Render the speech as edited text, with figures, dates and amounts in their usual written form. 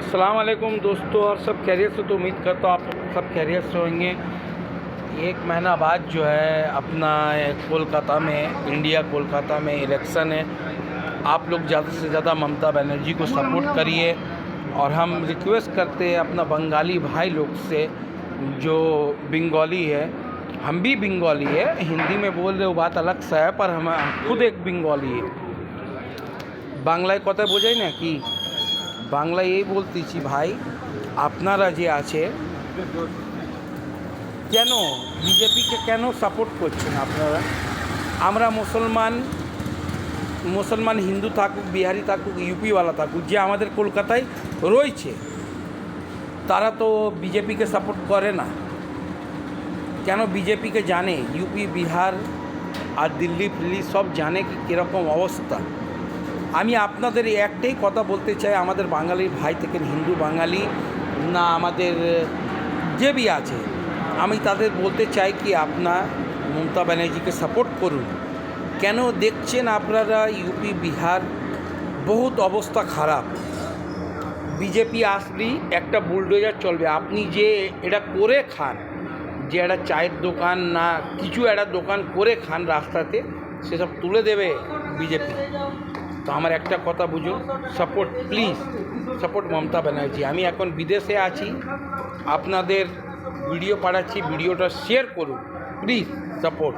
अस्सलाम वालेकुम दोस्तों, और सब खैरियत से। तो उम्मीद करता हूँ आप सब खैरियत से होंगे। एक महीना बाद जो है अपना कोलकाता में, इंडिया कोलकाता में इलेक्शन है। आप लोग ज़्यादा से ज़्यादा ममता बनर्जी को सपोर्ट करिए। और हम रिक्वेस्ट करते हैं अपना बंगाली भाई लोग से, जो बंगाली है, हम भी बंगाली है, हिंदी में बोल रहे हो बात अलग सा है, पर हम खुद एक बंगाली है। বাংলায় কথা বোঝাই না কি, বাংলায় এই বলতেছি ভাই, আপনারা যে আছে কেন বিজেপিকে কেন সাপোর্ট করছেন আপনারা? আমরা মুসলমান হিন্দু থাকুক, বিহারি থাকুক, ইউপিওয়ালা থাকুক, যে আমাদের কলকাতায় রয়েছে, তারা তো বিজেপিকে সাপোর্ট করে না। কেন বিজেপিকে জানে, ইউপি বিহার আর দিল্লি ফিল্লি সব জানে কি কীরকম অবস্থা। আমি আপনাদের একটাই কথা বলতে চাই, আমাদের বাঙালির ভাই থেকে হিন্দু বাঙালি না আমাদের যে भी আছে, আমি তাদের বলতে চাই কি আপনার মমতা ব্যানার্জিকে সাপোর্ট করুন। কেন দেখছেন আপনারা ইউপি বিহার বহুত অবস্থা খারাপ। বিজেপি আসলেই একটা বুলডোজার চলবে। আপনি যে এটা করে খান, যে একটা চায়ের দোকান না কিছু একটা দোকান করে খান রাস্তাতে, সেসব তুলে দেবে বিজেপি। তো আমার একটা কথা বুঝুন, support please, support Mamata Banerjee. আমি এখন বিদেশে আছি, আপনাদের ভিডিও পাঠাচ্ছি, ভিডিওটা শেয়ার করুন প্লিজ, সাপোর্ট।